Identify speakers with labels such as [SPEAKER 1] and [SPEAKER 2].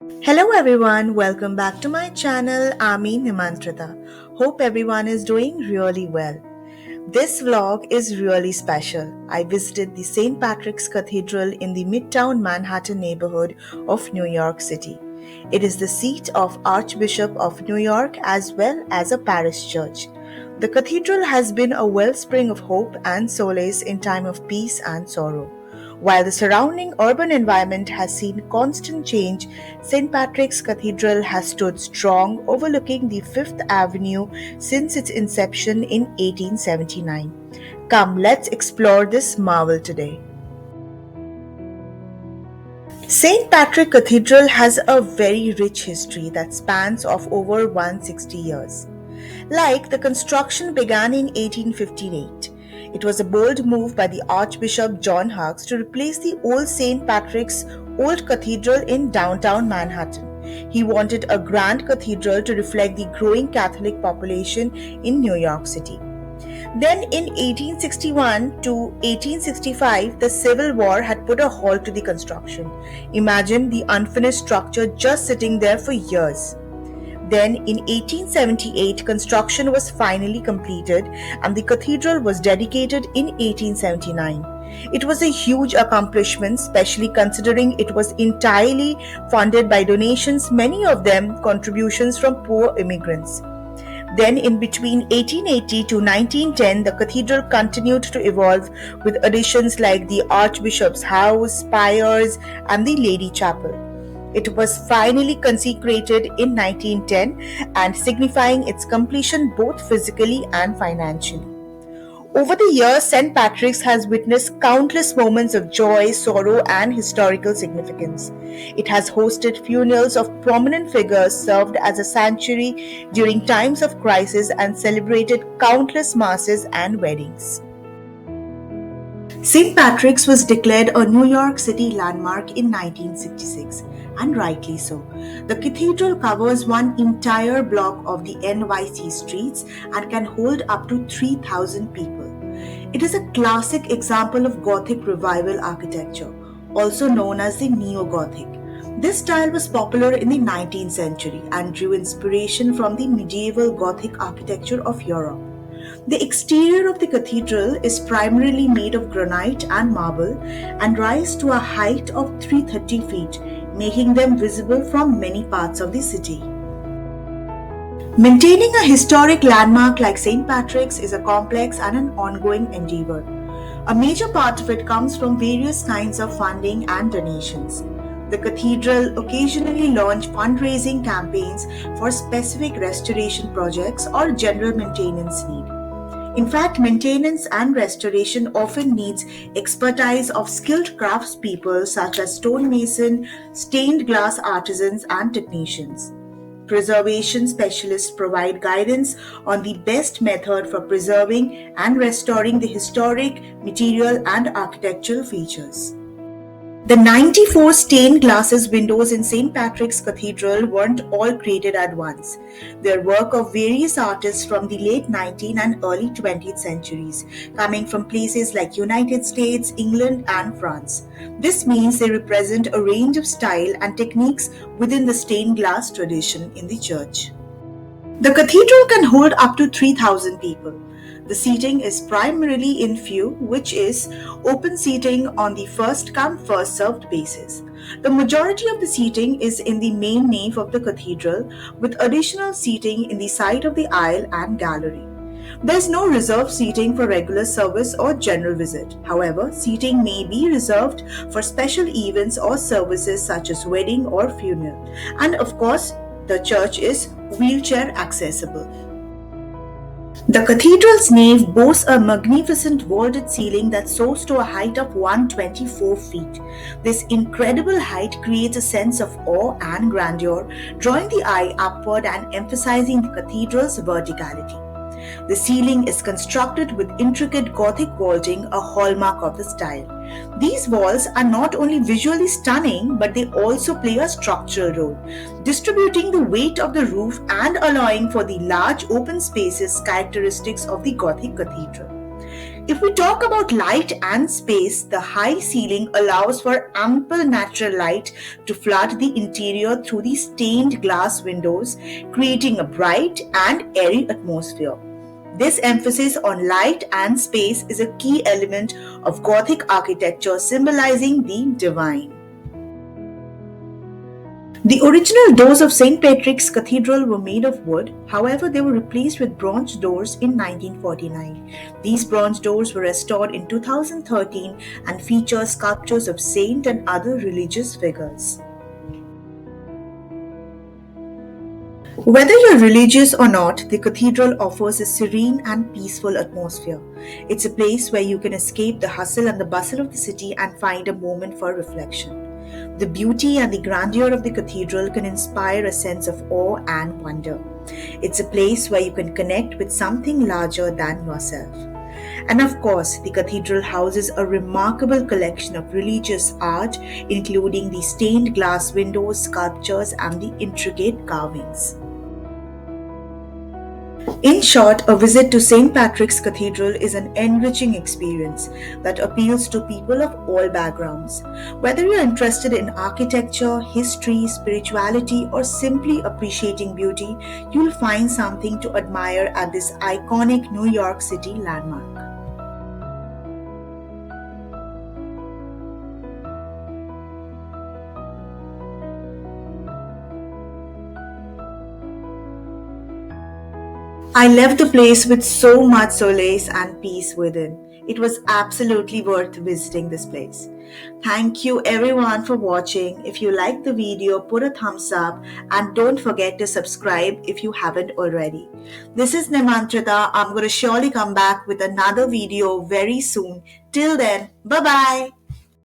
[SPEAKER 1] Hello everyone, welcome back to my channel. I'm Nimantrita. Hope everyone is doing really well. This vlog is really special. I visited the St. Patrick's Cathedral in the Midtown Manhattan neighborhood of New York City. It is the seat of Archbishop of New York as well as a parish church. The cathedral has been a wellspring of hope and solace in time of peace and sorrow. While the surrounding urban environment has seen constant change, St. Patrick's Cathedral has stood strong, overlooking the Fifth Avenue since its inception in 1879. Come, let's explore this marvel today. St. Patrick Cathedral has a very rich history that spans of over 160 years. Like the construction began in 1858. It was a bold move by the Archbishop John Hucks to replace the old St. Patrick's Old Cathedral in downtown Manhattan. He wanted a grand cathedral to reflect the growing Catholic population in New York City. Then in 1861 to 1865, the Civil War had put a halt to the construction. Imagine the unfinished structure just sitting there for years. Then in 1878, construction was finally completed and the cathedral was dedicated in 1879. It was a huge accomplishment, especially considering it was entirely funded by donations, many of them contributions from poor immigrants. Then, in between 1880 to 1910, the cathedral continued to evolve with additions like the Archbishop's House, spires, and the Lady Chapel. It was finally consecrated in 1910 and signifying its completion both physically and financially. Over the years, St. Patrick's has witnessed countless moments of joy, sorrow, and historical significance. It has hosted funerals of prominent figures, served as a sanctuary during times of crisis, and celebrated countless masses and weddings. St. Patrick's was declared a New York City landmark in 1966, and rightly so. The cathedral covers one entire block of the NYC streets and can hold up to 3,000 people. It is a classic example of Gothic revival architecture, also known as the Neo-Gothic. This style was popular in the 19th century and drew inspiration from the medieval Gothic architecture of Europe. The exterior of the cathedral is primarily made of granite and marble and rise to a height of 330 feet, making them visible from many parts of the city. Maintaining a historic landmark like St. Patrick's is a complex and an ongoing endeavor. A major part of it comes from various kinds of funding and donations. The cathedral occasionally launch fundraising campaigns for specific restoration projects or general maintenance need. In fact, maintenance and restoration often needs expertise of skilled craftspeople such as stonemason, stained glass artisans, and technicians. Preservation specialists provide guidance on the best method for preserving and restoring the historic, material, and architectural features. The 94 stained glasses windows in St. Patrick's Cathedral weren't all created at once. They're work of various artists from the late 19th and early 20th centuries, coming from places like United States, England, and France. This means they represent a range of style and techniques within the stained glass tradition in the church. The cathedral can hold up to 3,000 people. The seating is primarily in few, which is open seating on the first come first served basis. The majority of the seating is in the main nave of the cathedral, with additional seating in the side of the aisle and gallery. There is no reserved seating for regular service or general visit. However, seating may be reserved for special events or services such as wedding or funeral. And of course, the church is wheelchair accessible. The cathedral's nave boasts a magnificent vaulted ceiling that soars to a height of 124 feet. This incredible height creates a sense of awe and grandeur, drawing the eye upward and emphasizing the cathedral's verticality. The ceiling is constructed with intricate Gothic vaulting, a hallmark of the style. These walls are not only visually stunning, but they also play a structural role, distributing the weight of the roof and allowing for the large open spaces characteristics of the Gothic cathedral. If we talk about light and space, the high ceiling allows for ample natural light to flood the interior through the stained glass windows, creating a bright and airy atmosphere. This emphasis on light and space is a key element of Gothic architecture, symbolizing the divine. The original doors of St. Patrick's Cathedral were made of wood, however, they were replaced with bronze doors in 1949. These bronze doors were restored in 2013 and feature sculptures of saint and other religious figures. Whether you're religious or not, the cathedral offers a serene and peaceful atmosphere. It's a place where you can escape the hustle and the bustle of the city and find a moment for reflection. The beauty and the grandeur of the cathedral can inspire a sense of awe and wonder. It's a place where you can connect with something larger than yourself. And of course, the cathedral houses a remarkable collection of religious art, including the stained glass windows, sculptures, and the intricate carvings. In short, a visit to St. Patrick's Cathedral is an enriching experience that appeals to people of all backgrounds. Whether you're interested in architecture, history, spirituality, or simply appreciating beauty, you'll find something to admire at this iconic New York City landmark. I left the place with so much solace and peace within. It was absolutely worth visiting this place. Thank you everyone for watching. If you liked the video, put a thumbs up and don't forget to subscribe if you haven't already. This is Nimantrita. I'm going to surely come back with another video very soon. Till then, bye bye.